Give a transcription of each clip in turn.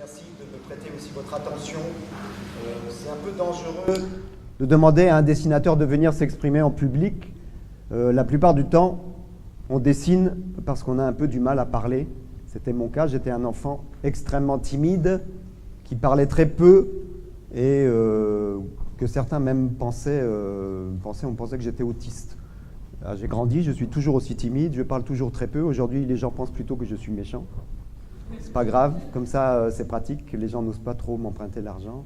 Merci de me prêter aussi votre attention. C'est un peu dangereux de demander à un dessinateur de venir s'exprimer en public. La plupart du temps, on dessine parce qu'on a un peu du mal à parler. C'était mon cas, j'étais un enfant extrêmement timide, qui parlait très peu et que certains même on pensait que j'étais autiste. J'ai grandi, je suis toujours aussi timide, je parle toujours très peu. Aujourd'hui, les gens pensent plutôt que je suis méchant. C'est pas grave, comme ça c'est pratique, les gens n'osent pas trop m'emprunter l'argent.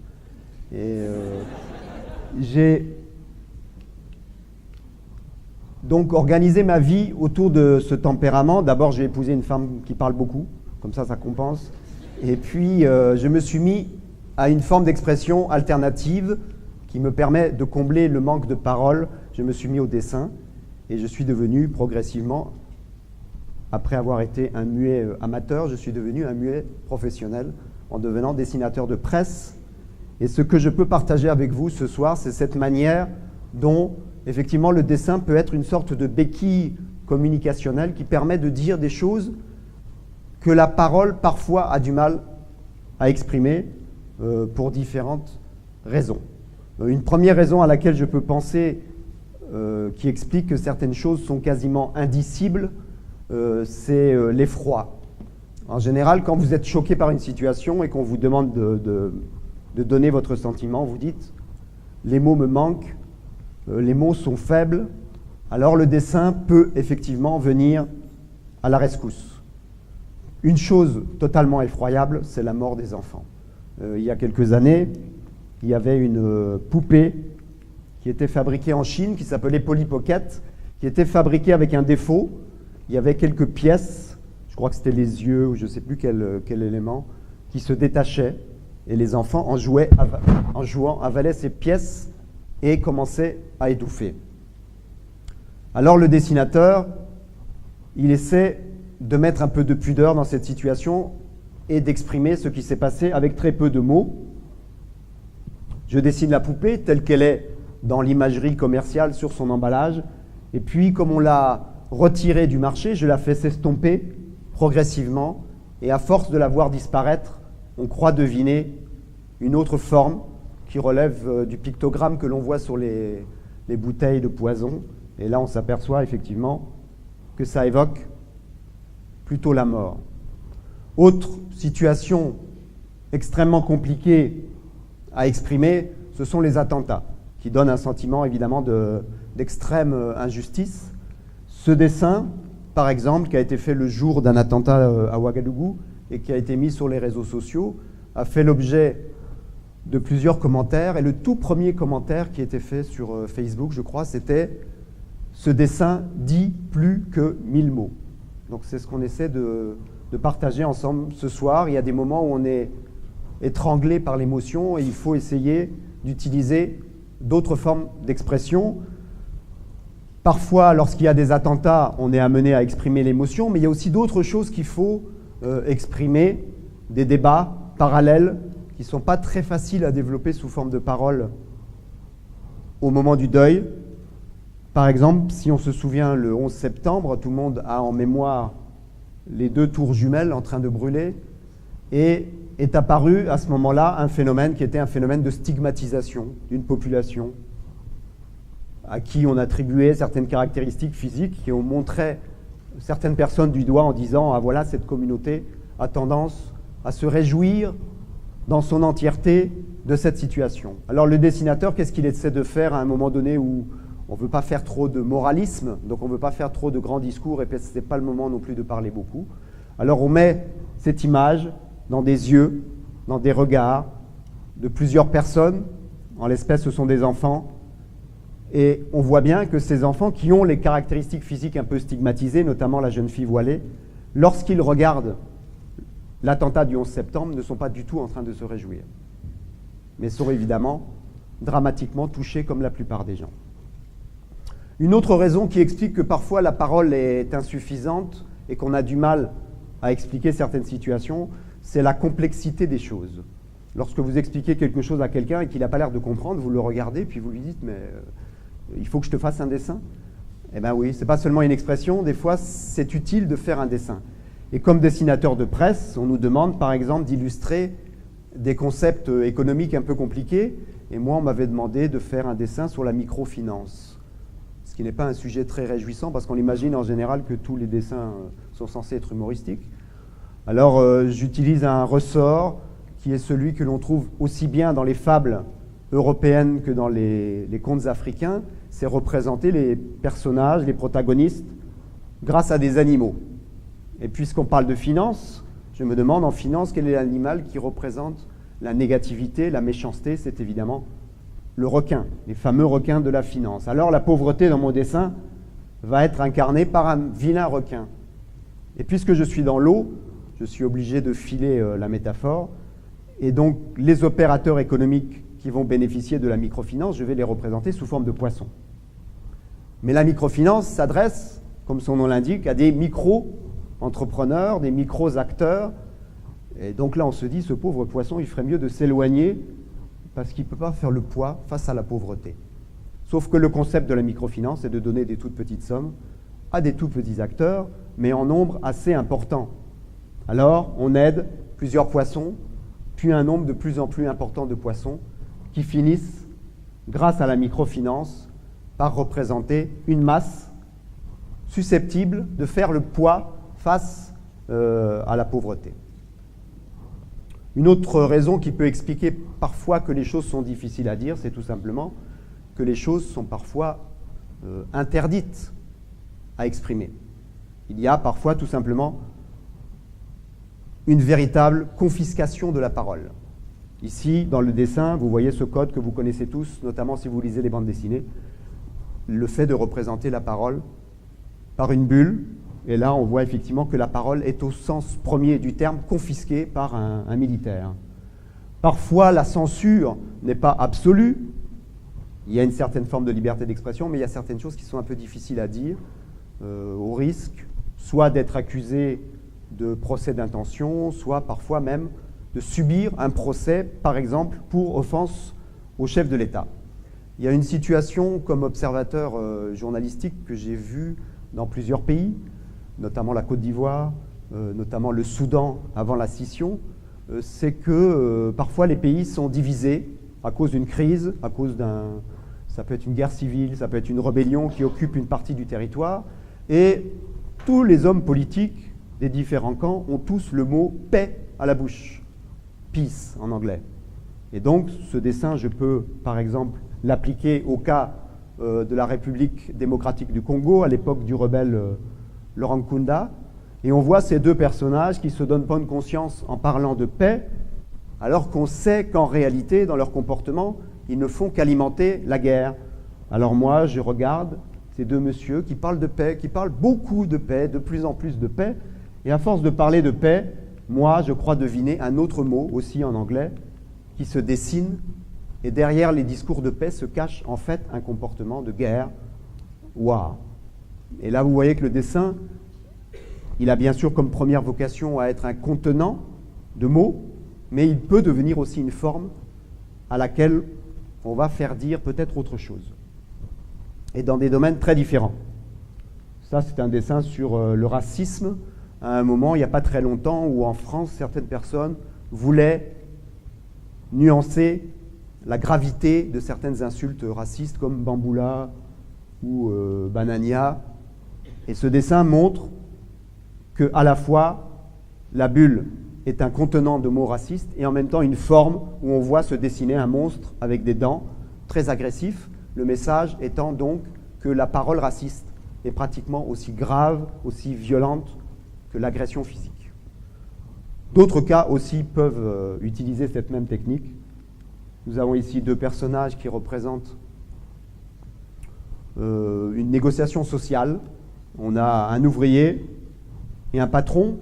Et j'ai donc organisé ma vie autour de ce tempérament. D'abord, j'ai épousé une femme qui parle beaucoup, comme ça compense. Et puis, je me suis mis à une forme d'expression alternative qui me permet de combler le manque de parole. Je me suis mis au dessin et je suis devenu progressivement, après avoir été un muet amateur, je suis devenu un muet professionnel en devenant dessinateur de presse. Et ce que je peux partager avec vous ce soir, c'est cette manière dont, effectivement, le dessin peut être une sorte de béquille communicationnelle qui permet de dire des choses que la parole, parfois, a du mal à exprimer pour différentes raisons. Une première raison à laquelle je peux penser, qui explique que certaines choses sont quasiment indicibles, c'est l'effroi. En général, quand vous êtes choqué par une situation et qu'on vous demande de donner votre sentiment, vous dites « les mots me manquent, les mots sont faibles », alors le dessin peut effectivement venir à la rescousse. Une chose totalement effroyable, c'est la mort des enfants. Il y a quelques années, il y avait une poupée qui était fabriquée en Chine, qui s'appelait Polly Pocket, qui était fabriquée avec un défaut. Il y avait quelques pièces, je crois que c'était les yeux ou je ne sais plus quel élément, qui se détachaient et les enfants, en jouant, avalaient ces pièces et commençaient à étouffer. Alors le dessinateur, il essaie de mettre un peu de pudeur dans cette situation et d'exprimer ce qui s'est passé avec très peu de mots. Je dessine la poupée telle qu'elle est dans l'imagerie commerciale sur son emballage et puis comme on l'a retirée du marché, je la fais s'estomper progressivement et à force de la voir disparaître, on croit deviner une autre forme qui relève du pictogramme que l'on voit sur les bouteilles de poison. Et là, on s'aperçoit effectivement que ça évoque plutôt la mort. Autre situation extrêmement compliquée à exprimer, ce sont les attentats, qui donnent un sentiment évidemment d'extrême injustice. Ce dessin, par exemple, qui a été fait le jour d'un attentat à Ouagadougou et qui a été mis sur les réseaux sociaux, a fait l'objet de plusieurs commentaires. Et le tout premier commentaire qui a été fait sur Facebook, je crois, c'était « Ce dessin dit plus que 1000 mots ». Donc c'est ce qu'on essaie de partager ensemble ce soir. Il y a des moments où on est étranglé par l'émotion et il faut essayer d'utiliser d'autres formes d'expression. Parfois, lorsqu'il y a des attentats, on est amené à exprimer l'émotion, mais il y a aussi d'autres choses qu'il faut exprimer, des débats parallèles qui ne sont pas très faciles à développer sous forme de parole au moment du deuil. Par exemple, si on se souvient le 11 septembre, tout le monde a en mémoire les 2 tours jumelles en train de brûler et est apparu à ce moment-là un phénomène qui était un phénomène de stigmatisation d'une population à qui on attribuait certaines caractéristiques physiques qui ont montré certaines personnes du doigt en disant « Ah voilà, cette communauté a tendance à se réjouir dans son entièreté de cette situation. » Alors le dessinateur, qu'est-ce qu'il essaie de faire à un moment donné où on ne veut pas faire trop de moralisme, donc on ne veut pas faire trop de grands discours, et puis ce n'est pas le moment non plus de parler beaucoup. Alors on met cette image dans des yeux, dans des regards de plusieurs personnes, en l'espèce ce sont des enfants, et on voit bien que ces enfants qui ont les caractéristiques physiques un peu stigmatisées, notamment la jeune fille voilée, lorsqu'ils regardent l'attentat du 11 septembre, ne sont pas du tout en train de se réjouir, mais sont évidemment dramatiquement touchés comme la plupart des gens. Une autre raison qui explique que parfois la parole est insuffisante et qu'on a du mal à expliquer certaines situations, c'est la complexité des choses. Lorsque vous expliquez quelque chose à quelqu'un et qu'il n'a pas l'air de comprendre, vous le regardez puis vous lui dites « mais il faut que je te fasse un dessin ?» Eh bien oui, ce n'est pas seulement une expression, des fois c'est utile de faire un dessin. Et comme dessinateur de presse, on nous demande par exemple d'illustrer des concepts économiques un peu compliqués. Et moi, on m'avait demandé de faire un dessin sur la microfinance. Ce qui n'est pas un sujet très réjouissant parce qu'on imagine en général que tous les dessins sont censés être humoristiques. Alors, j'utilise un ressort qui est celui que l'on trouve aussi bien dans les fables européennes que dans les contes africains. C'est représenter les personnages, les protagonistes, grâce à des animaux. Et puisqu'on parle de finance, je me demande en finance quel est l'animal qui représente la négativité, la méchanceté. C'est évidemment le requin, les fameux requins de la finance. Alors la pauvreté dans mon dessin va être incarnée par un vilain requin. Et puisque je suis dans l'eau, je suis obligé de filer la métaphore. Et donc les opérateurs économiques qui vont bénéficier de la microfinance, je vais les représenter sous forme de poissons. Mais la microfinance s'adresse, comme son nom l'indique, à des micro-entrepreneurs, des micro-acteurs. Et donc là, on se dit, ce pauvre poisson, il ferait mieux de s'éloigner parce qu'il ne peut pas faire le poids face à la pauvreté. Sauf que le concept de la microfinance, c'est de donner des toutes petites sommes à des tout petits acteurs, mais en nombre assez important. Alors, on aide plusieurs poissons, puis un nombre de plus en plus important de poissons qui finissent, grâce à la microfinance, par représenter une masse susceptible de faire le poids face à la pauvreté. Une autre raison qui peut expliquer parfois que les choses sont difficiles à dire, c'est tout simplement que les choses sont parfois interdites à exprimer. Il y a parfois tout simplement une véritable confiscation de la parole. Ici, dans le dessin, vous voyez ce code que vous connaissez tous, notamment si vous lisez les bandes dessinées, le fait de représenter la parole par une bulle. Et là, on voit effectivement que la parole est au sens premier du terme confisquée par un militaire. Parfois, la censure n'est pas absolue. Il y a une certaine forme de liberté d'expression, mais il y a certaines choses qui sont un peu difficiles à dire, au risque soit d'être accusé de procès d'intention, soit parfois même de subir un procès, par exemple, pour offense au chef de l'État. Il y a une situation comme observateur journalistique que j'ai vue dans plusieurs pays, notamment la Côte d'Ivoire, notamment le Soudan avant la scission, c'est que parfois les pays sont divisés à cause d'une crise, à cause ça peut être une guerre civile, ça peut être une rébellion qui occupe une partie du territoire, et tous les hommes politiques des différents camps ont tous le mot « paix » à la bouche, « peace » en anglais. Et donc ce dessin, je peux par exemple l'appliquer au cas de la République démocratique du Congo, à l'époque du rebelle Laurent Nkunda, et on voit ces deux personnages qui se donnent bonne conscience en parlant de paix, alors qu'on sait qu'en réalité, dans leur comportement, ils ne font qu'alimenter la guerre. Alors moi, je regarde ces deux messieurs qui parlent de paix, qui parlent beaucoup de paix, de plus en plus de paix, et à force de parler de paix, moi, je crois deviner un autre mot, aussi en anglais, qui se dessine, et derrière les discours de paix se cache en fait un comportement de guerre. Waouh! Et là, vous voyez que le dessin, il a bien sûr comme première vocation à être un contenant de mots, mais il peut devenir aussi une forme à laquelle on va faire dire peut-être autre chose. Et dans des domaines très différents. Ça, c'est un dessin sur le racisme, à un moment, il n'y a pas très longtemps, où en France, certaines personnes voulaient nuancer la gravité de certaines insultes racistes, comme bamboula ou banania. Et ce dessin montre qu'à la fois, la bulle est un contenant de mots racistes et en même temps une forme où on voit se dessiner un monstre avec des dents très agressif. Le message étant donc que la parole raciste est pratiquement aussi grave, aussi violente que l'agression physique. D'autres cas aussi peuvent utiliser cette même technique. Nous avons ici deux personnages qui représentent une négociation sociale. On a un ouvrier et un patron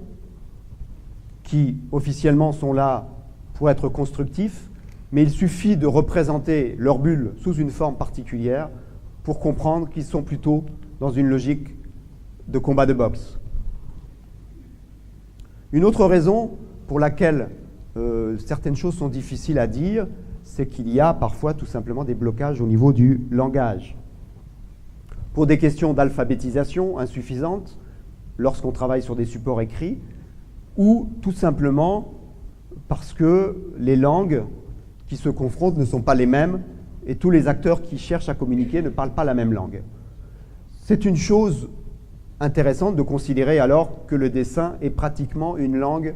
qui officiellement sont là pour être constructifs, mais il suffit de représenter leur bulle sous une forme particulière pour comprendre qu'ils sont plutôt dans une logique de combat de boxe. Une autre raison pour laquelle certaines choses sont difficiles à dire, c'est qu'il y a parfois tout simplement des blocages au niveau du langage. Pour des questions d'alphabétisation insuffisantes, lorsqu'on travaille sur des supports écrits, ou tout simplement parce que les langues qui se confrontent ne sont pas les mêmes et tous les acteurs qui cherchent à communiquer ne parlent pas la même langue. C'est une chose intéressante de considérer alors que le dessin est pratiquement une langue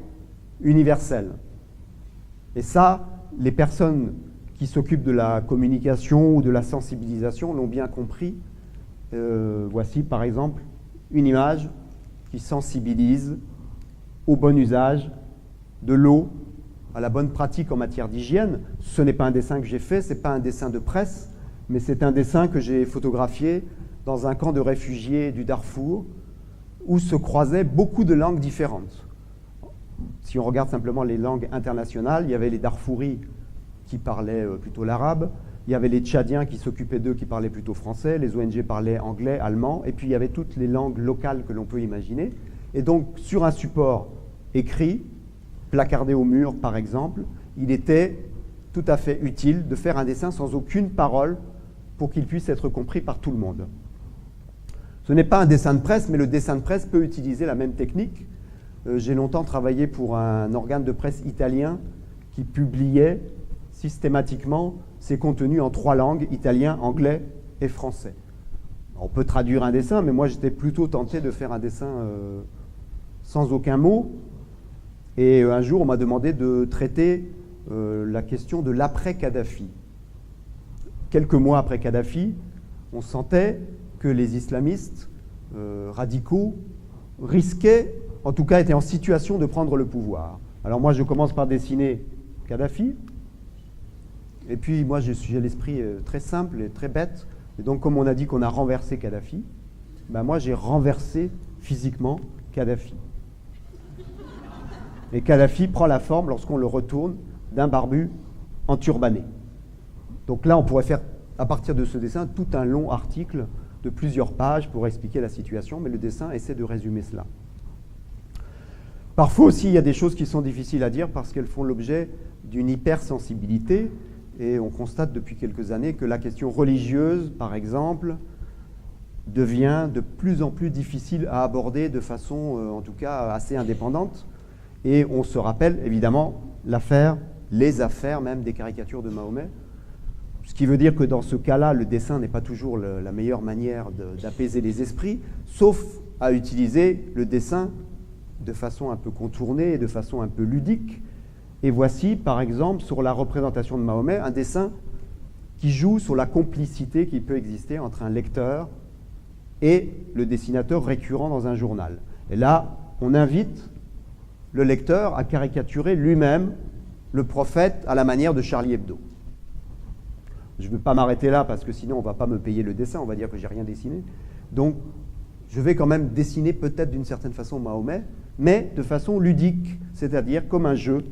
universelle. Et ça, les personnes qui s'occupent de la communication ou de la sensibilisation l'ont bien compris. Voici par exemple une image qui sensibilise au bon usage de l'eau, à la bonne pratique en matière d'hygiène. Ce n'est pas un dessin que j'ai fait, ce n'est pas un dessin de presse, mais c'est un dessin que j'ai photographié dans un camp de réfugiés du Darfour, où se croisaient beaucoup de langues différentes. Si on regarde simplement les langues internationales, il y avait les Darfouris qui parlaient plutôt l'arabe, il y avait les Tchadiens qui s'occupaient d'eux qui parlaient plutôt français, les ONG parlaient anglais, allemand, et puis il y avait toutes les langues locales que l'on peut imaginer. Et donc sur un support écrit, placardé au mur par exemple, il était tout à fait utile de faire un dessin sans aucune parole pour qu'il puisse être compris par tout le monde. Ce n'est pas un dessin de presse, mais le dessin de presse peut utiliser la même technique. J'ai longtemps travaillé pour un organe de presse italien qui publiait systématiquement ses contenus en 3 langues, italien, anglais et français. On peut traduire un dessin, mais moi j'étais plutôt tenté de faire un dessin sans aucun mot. Et un jour, on m'a demandé de traiter la question de l'après-Kadhafi. Quelques mois après Kadhafi, on sentait que les islamistes radicaux risquaient, en tout cas étaient en situation de prendre le pouvoir. Alors moi, je commence par dessiner Kadhafi, et puis moi, j'ai l'esprit très simple et très bête, et donc comme on a dit qu'on a renversé Kadhafi, ben moi, j'ai renversé physiquement Kadhafi. Et Kadhafi prend la forme, lorsqu'on le retourne, d'un barbu enturbané. Donc là, on pourrait faire, à partir de ce dessin, tout un long article de plusieurs pages pour expliquer la situation, mais le dessin essaie de résumer cela. Parfois aussi, il y a des choses qui sont difficiles à dire parce qu'elles font l'objet d'une hypersensibilité, et on constate depuis quelques années que la question religieuse, par exemple, devient de plus en plus difficile à aborder de façon, en tout cas, assez indépendante. Et on se rappelle évidemment les affaires même des caricatures de Mahomet, ce qui veut dire que dans ce cas-là, le dessin n'est pas toujours la meilleure manière d'apaiser les esprits, sauf à utiliser le dessin de façon un peu contournée et de façon un peu ludique. Et voici, par exemple, sur la représentation de Mahomet, un dessin qui joue sur la complicité qui peut exister entre un lecteur et le dessinateur récurrent dans un journal. Et là, on invite le lecteur à caricaturer lui-même le prophète à la manière de Charlie Hebdo. Je ne veux pas m'arrêter là parce que sinon on ne va pas me payer le dessin, on va dire que j'ai rien dessiné. Donc je vais quand même dessiner peut-être d'une certaine façon Mahomet, mais de façon ludique, c'est-à-dire comme un jeu.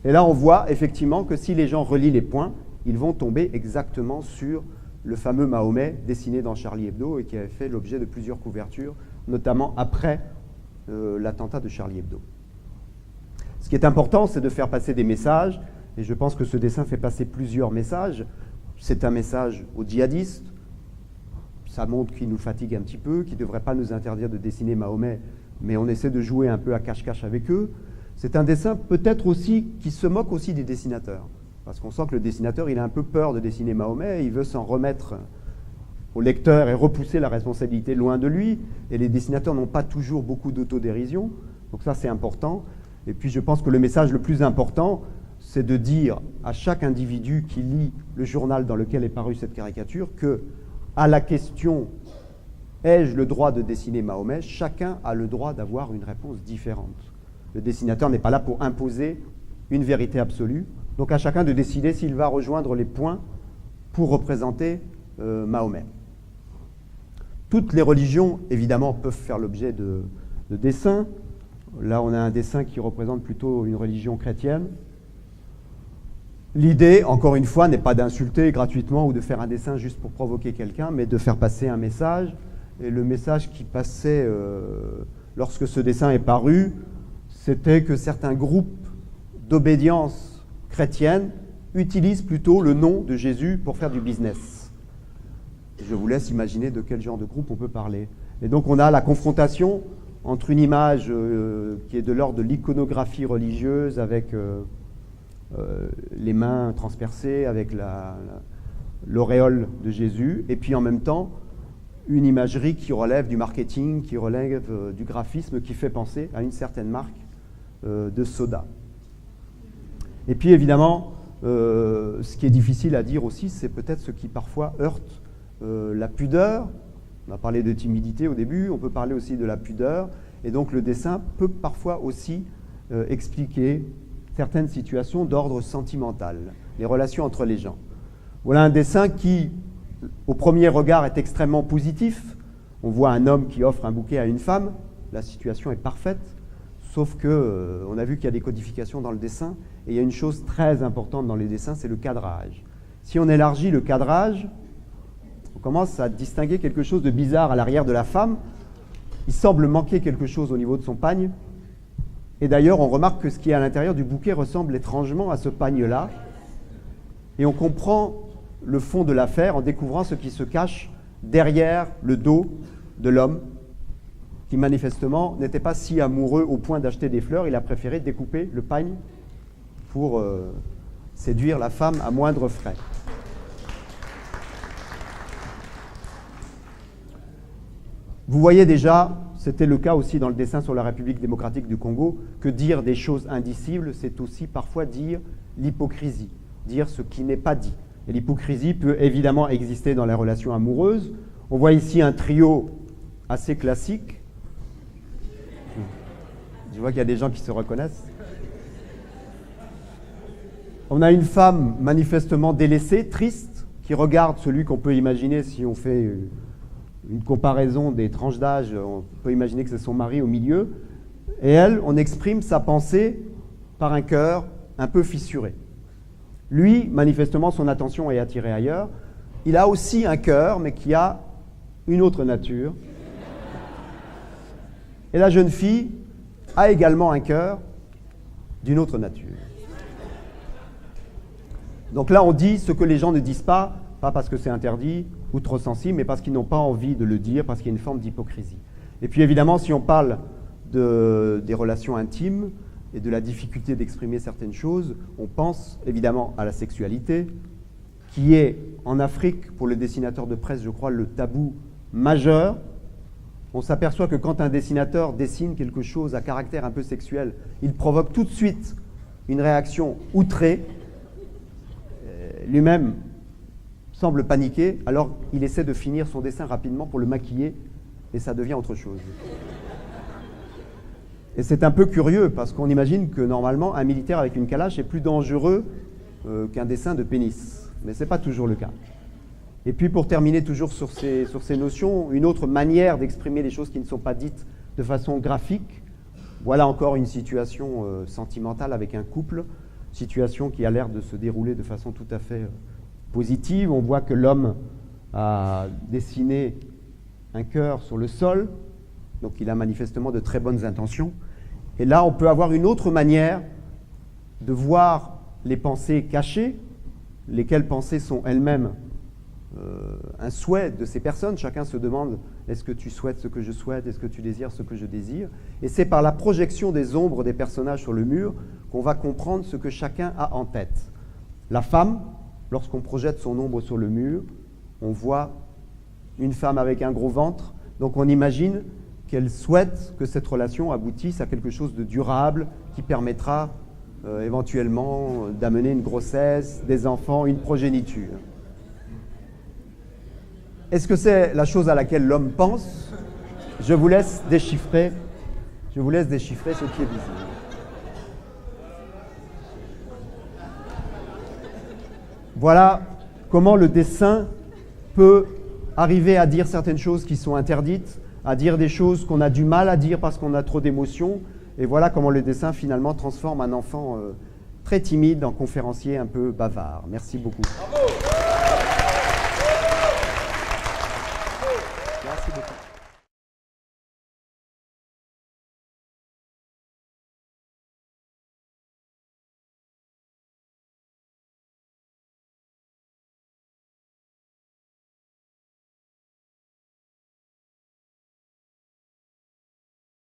Et là on voit effectivement que si les gens relient les points, ils vont tomber exactement sur le fameux Mahomet dessiné dans Charlie Hebdo et qui avait fait l'objet de plusieurs couvertures, notamment après l'attentat de Charlie Hebdo. Ce qui est important, c'est de faire passer des messages, et je pense que ce dessin fait passer plusieurs messages. C'est un message aux djihadistes, ça montre qu'ils nous fatiguent un petit peu, qu'ils ne devraient pas nous interdire de dessiner Mahomet, mais on essaie de jouer un peu à cache-cache avec eux. C'est un dessin peut-être aussi qui se moque aussi des dessinateurs, parce qu'on sent que le dessinateur, il a un peu peur de dessiner Mahomet, il veut s'en remettre au lecteur et repousser la responsabilité loin de lui, et les dessinateurs n'ont pas toujours beaucoup d'autodérision, donc ça c'est important. Et puis je pense que le message le plus important, c'est de dire à chaque individu qui lit le journal dans lequel est parue cette caricature que, à la question « ai-je le droit de dessiner Mahomet ?», chacun a le droit d'avoir une réponse différente. Le dessinateur n'est pas là pour imposer une vérité absolue, donc à chacun de décider s'il va rejoindre les points pour représenter Mahomet. Toutes les religions, évidemment, peuvent faire l'objet de dessins. Là, on a un dessin qui représente plutôt une religion chrétienne. L'idée, encore une fois, n'est pas d'insulter gratuitement ou de faire un dessin juste pour provoquer quelqu'un, mais de faire passer un message. Et le message qui passait lorsque ce dessin est paru, c'était que certains groupes d'obédience chrétienne utilisent plutôt le nom de Jésus pour faire du business. Je vous laisse imaginer de quel genre de groupe on peut parler. Et donc on a la confrontation entre une image qui est de l'ordre de l'iconographie religieuse avec les mains transpercées, avec l'auréole de Jésus, et puis en même temps une imagerie qui relève du marketing, qui relève du graphisme, qui fait penser à une certaine marque de soda. Et puis évidemment, ce qui est difficile à dire aussi, c'est peut-être ce qui parfois heurte la pudeur. On a parlé de timidité au début, on peut parler aussi de la pudeur, et donc le dessin peut parfois aussi expliquer certaines situations d'ordre sentimental, les relations entre les gens. Voilà un dessin qui, au premier regard, est extrêmement positif. On voit un homme qui offre un bouquet à une femme, la situation est parfaite, sauf que on a vu qu'il y a des codifications dans le dessin, et il y a une chose très importante dans les dessins, c'est le cadrage. Si on élargit le cadrage, on commence à distinguer quelque chose de bizarre à l'arrière de la femme. Il semble manquer quelque chose au niveau de son pagne. Et d'ailleurs, on remarque que ce qui est à l'intérieur du bouquet ressemble étrangement à ce pagne-là. Et on comprend le fond de l'affaire en découvrant ce qui se cache derrière le dos de l'homme, qui manifestement n'était pas si amoureux au point d'acheter des fleurs. Il a préféré découper le pagne pour séduire la femme à moindre frais. Vous voyez déjà, c'était le cas aussi dans le dessin sur la République démocratique du Congo, que dire des choses indicibles, c'est aussi parfois dire l'hypocrisie, dire ce qui n'est pas dit. Et l'hypocrisie peut évidemment exister dans les relations amoureuses. On voit ici un trio assez classique. Je vois qu'il y a des gens qui se reconnaissent. On a une femme manifestement délaissée, triste, qui regarde celui qu'on peut imaginer si on fait une comparaison des tranches d'âge, on peut imaginer que c'est son mari au milieu, et elle, on exprime sa pensée par un cœur un peu fissuré. Lui, manifestement, son attention est attirée ailleurs. Il a aussi un cœur, mais qui a une autre nature. Et la jeune fille a également un cœur d'une autre nature. Donc là, on dit ce que les gens ne disent pas parce que c'est interdit ou trop sensible, mais parce qu'ils n'ont pas envie de le dire, parce qu'il y a une forme d'hypocrisie. Et puis évidemment, si on parle des relations intimes et de la difficulté d'exprimer certaines choses, on pense évidemment à la sexualité, qui est en Afrique, pour le dessinateur de presse, je crois, le tabou majeur. On s'aperçoit que quand un dessinateur dessine quelque chose à caractère un peu sexuel, il provoque tout de suite une réaction outrée. Lui-même semble paniquer, alors il essaie de finir son dessin rapidement pour le maquiller, et ça devient autre chose. Et c'est un peu curieux, parce qu'on imagine que normalement, un militaire avec une calache est plus dangereux qu'un dessin de pénis. Mais ce n'est pas toujours le cas. Et puis pour terminer toujours sur ces notions, une autre manière d'exprimer les choses qui ne sont pas dites de façon graphique. Voilà encore une situation sentimentale avec un couple, situation qui a l'air de se dérouler de façon tout à fait positive. On voit que l'homme a dessiné un cœur sur le sol, donc il a manifestement de très bonnes intentions. Et là, on peut avoir une autre manière de voir les pensées cachées, lesquelles pensées sont elles-mêmes un souhait de ces personnes. Chacun se demande, est-ce que tu souhaites ce que je souhaite? Est-ce que tu désires ce que je désire? Et c'est par la projection des ombres des personnages sur le mur qu'on va comprendre ce que chacun a en tête. La femme, lorsqu'on projette son ombre sur le mur, on voit une femme avec un gros ventre, donc on imagine qu'elle souhaite que cette relation aboutisse à quelque chose de durable qui permettra éventuellement d'amener une grossesse, des enfants, une progéniture. Est-ce que c'est la chose à laquelle l'homme pense? Je vous laisse déchiffrer ce qui est visible. Voilà comment le dessin peut arriver à dire certaines choses qui sont interdites, à dire des choses qu'on a du mal à dire parce qu'on a trop d'émotions. Et voilà comment le dessin finalement transforme un enfant très timide en conférencier un peu bavard. Merci beaucoup. Bravo.